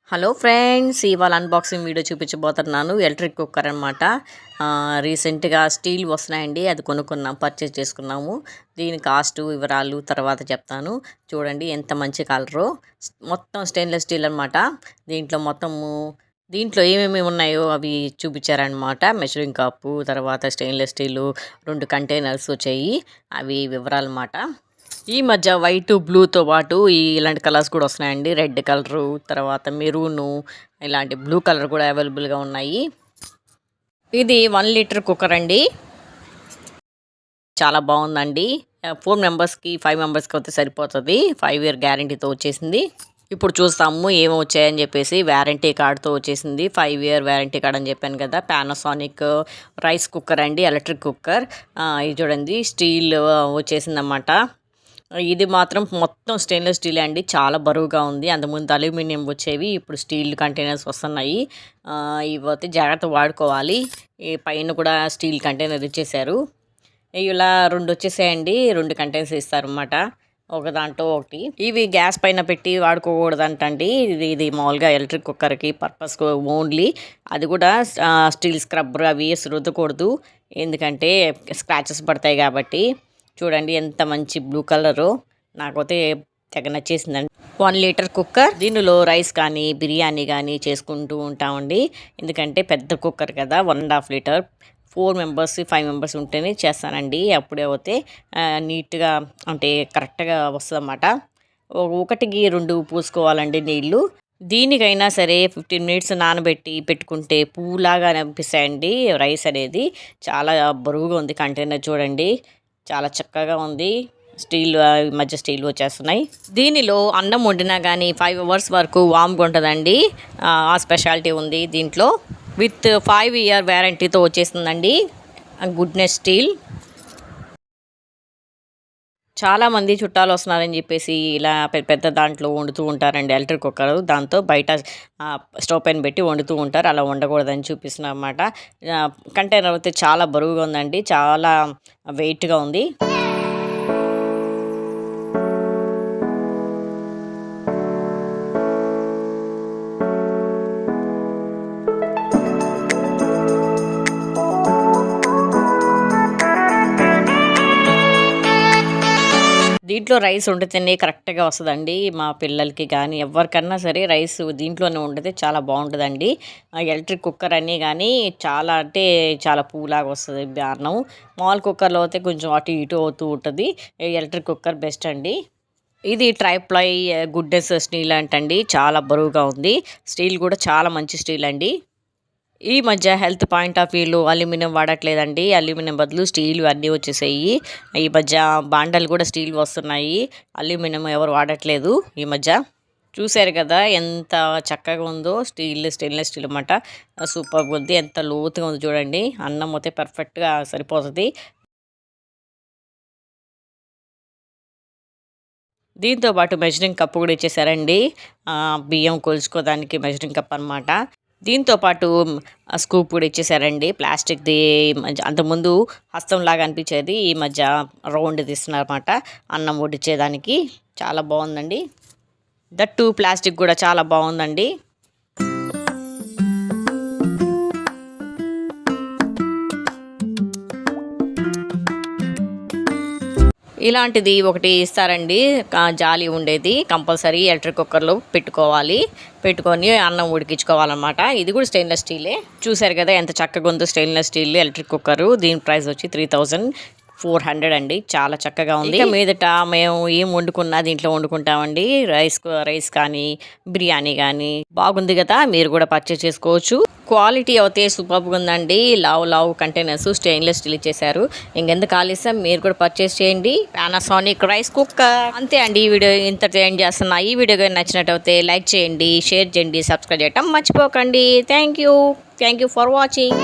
Hello friends, ఇవాళ unboxing video చూపించబోతున్నాను. Electric cooker అనమాట. రీసెంట్గా స్టీల్ వస్తున్నాయండి, అది కొనుక్కున్నాం, పర్చేస్ చేసుకున్నాము. దీని కాస్ట్ వివరాలు తర్వాత చెప్తాను. చూడండి ఎంత మంచి కలరు, మొత్తం స్టెయిన్లెస్ స్టీల్ అనమాట. దీంట్లో ఏమేమి ఉన్నాయో అవి చూపించారనమాట. మెషరింగ్ కప్పు, తర్వాత స్టెయిన్లెస్ స్టీలు, 2 కంటైనర్స్ వచ్చాయి, అవి వివరాలు అన్నమాట. ఈ మధ్య వైట్ బ్లూతో పాటు ఇలాంటి కలర్స్ కూడా వస్తున్నాయండి. రెడ్ కలరు, తర్వాత మెరూను, ఇలాంటి బ్లూ కలర్ కూడా అవైలబుల్గా ఉన్నాయి. ఇది 1 లీటర్ కుక్కర్ అండి, చాలా బాగుందండి. 4 మెంబర్స్కి 5 మెంబర్స్కి అయితే సరిపోతుంది. 5 ఇయర్ గ్యారంటీతో వచ్చేసింది. ఇప్పుడు చూస్తాము ఏమి వచ్చాయని చెప్పేసి. వారంటీ కార్డ్తో వచ్చేసింది, 5 ఇయర్ వారంటీ కార్డ్ అని చెప్పాను కదా. పానాసోనిక్ రైస్ కుక్కర్ అండి, ఎలక్ట్రిక్ కుక్కర్. ఇది చూడండి స్టీల్ వచ్చేసిందన్నమాట. ఇది మాత్రం మొత్తం స్టెయిన్లెస్ స్టీల్ అండి, చాలా బరువుగా ఉంది. అంతకుముందు అల్యూమినియం వచ్చేవి, ఇప్పుడు స్టీల్ కంటైనర్స్ వస్తున్నాయి. ఇవి అయితే జాగ్రత్త వాడుకోవాలి. ఈ పైన కూడా స్టీల్ కంటైనర్ ఇచ్చేసారు. ఇలా 2 వచ్చేసాయండి, 2 కంటైనర్స్ ఇస్తారన్నమాట, ఒక దాంట్లో ఒకటి. ఇవి గ్యాస్ పైన పెట్టి వాడుకోకూడదంటండి. ఇది మామూలుగా ఎలక్ట్రిక్ కుక్కర్కి పర్పస్ ఓన్లీ. అది కూడా స్టీల్ స్క్రబ్బర్ అవి రుద్దకూడదు, ఎందుకంటే స్క్రాచెస్ పడతాయి కాబట్టి. చూడండి ఎంత మంచి బ్లూ కలరు, నాకైతే తెగ నచ్చేసిందండి. 1 లీటర్ కుక్కర్. దీనిలో రైస్ కానీ బిర్యానీ కానీ చేసుకుంటూ ఉంటామండి, ఎందుకంటే పెద్ద కుక్కర్ కదా, 1.5 లీటర్. 4 మెంబర్స్ 5 మెంబర్స్ ఉంటేనే చేస్తానండి, అప్పుడే అవుతే నీట్గా అంటే కరెక్ట్గా వస్తుంది అన్నమాట. ఒకటికి 2 పూసుకోవాలండి నీళ్ళు. దీనికైనా సరే 15 మినిట్స్ నానబెట్టి పెట్టుకుంటే పువ్వులాగా అనిపిస్తాయండి రైస్ అనేది. చాలా బరువుగా ఉంది కంటైనర్, చూడండి చాలా చక్కగా ఉంది. స్టీల్ మధ్య స్టీల్ వచ్చేస్తున్నాయి. దీనిలో అన్నం వండినా కానీ 5 అవర్స్ వరకు వామ్గా ఉంటుందండి, ఆ స్పెషాలిటీ ఉంది దీంట్లో. విత్ 5 ఇయర్ వారంటీతో వచ్చేస్తుందండి. Goodness steel. చాలామంది చుట్టాలు వస్తున్నారని చెప్పేసి ఇలా పెద్ద దాంట్లో వండుతూ ఉంటారండి ఎలక్ట్రిక్ కుక్కర్. దాంతో బయట స్టవ్ పైన పెట్టి వండుతూ ఉంటారు, అలా వండకూడదని చూపిస్తున్నాం అన్నమాట. కంటైనర్ అయితే చాలా బరువుగా ఉందండి, చాలా వెయిట్గా ఉంది. దీంట్లో రైస్ వండితేనే కరెక్ట్గా వస్తుందండి. మా పిల్లలకి కానీ ఎవరికన్నా సరే రైస్ దీంట్లోనే వండితే చాలా బాగుంటుందండి. ఎలక్ట్రిక్ కుక్కర్ అని కానీ చాలా అంటే చాలా పువ్వులాగా వస్తుంది అన్నం. మామూలు కుక్కర్లో అయితే కొంచెం అటు ఇటు అవుతూ ఉంటుంది. ఎలక్ట్రిక్ కుక్కర్ బెస్ట్ అండి. ఇది ట్రైప్లై గుడ్నెస్ స్టీల్ అంటండి, చాలా బరువుగా ఉంది. స్టీల్ కూడా చాలా మంచి స్టీల్ అండి. ఈ మధ్య హెల్త్ పాయింట్ ఆఫ్ వ్యూలో అల్యూమినియం వాడట్లేదండి, అల్యూమినియం బదులు స్టీల్ అన్నీ వచ్చేసాయి. ఈ మధ్య బాండలు కూడా స్టీల్ వస్తున్నాయి, అల్యూమినియం ఎవరు వాడట్లేదు ఈ మధ్య. చూశారు కదా ఎంత చక్కగా ఉందో, స్టెయిన్లెస్ స్టీల్ అన్నమాట. సూపర్గా ఉంది, ఎంత లోతుగా ఉంది చూడండి. అన్నం అయితే పర్ఫెక్ట్గా సరిపోతుంది. దీంతో పాటు మెజరింగ్ కప్పు కూడా ఇచ్చేసారండి, బియ్యం కొలుచుకోవడానికి మెజరింగ్ కప్ అనమాట. దీంతో పాటు స్కూప్ కూడా ఇచ్చేసారండి, ప్లాస్టిక్ది. అంతకుముందు హస్తంలాగా అనిపించేది, ఈ మధ్య రౌండ్ తీస్తున్నారన్నమాట అన్నం వడ్డించేదానికి. చాలా బాగుందండి, దట్టు ప్లాస్టిక్ కూడా చాలా బాగుందండి. ఇలాంటిది ఒకటి ఇస్తారండి, జాలి ఉండేది, కంపల్సరీ ఎలక్ట్రిక్ కుక్కర్లో పెట్టుకొని అన్నం ఉడికించుకోవాలన్నమాట. ఇది కూడా స్టెయిన్లెస్ స్టీలే. చూసారు కదా ఎంత చక్కగా ఉందో స్టెయిన్లెస్ స్టీల్ ఎలక్ట్రిక్ కుక్కర్. దీని ప్రైస్ వచ్చి 3400 అండి, చాలా చక్కగా ఉంది. మీదట మేము ఏం వండుకున్నా దీంట్లో వండుకుంటామండి, రైస్ కానీ బిర్యానీ కానీ. బాగుంది కదా, మీరు కూడా పర్చేస్ చేసుకోవచ్చు. క్వాలిటీ అయితే సూపర్గా ఉందండి. లావు కంటైనర్స్ స్టెయిన్లెస్ స్టీల్ ఇచ్చేసారు. ఇంకెందుకు ఆలస్యం, మీరు కూడా పర్చేస్ చేయండి. Panasonic rice cooker. అంతే అండి, ఈ వీడియో ఇంతటితో ఎండ్ చేస్తున్నా. ఈ వీడియో కానీ నచ్చినట్టయితే లైక్ చేయండి, షేర్ చేయండి, సబ్స్క్రైబ్ చేయటం మర్చిపోకండి. Thank you for watching.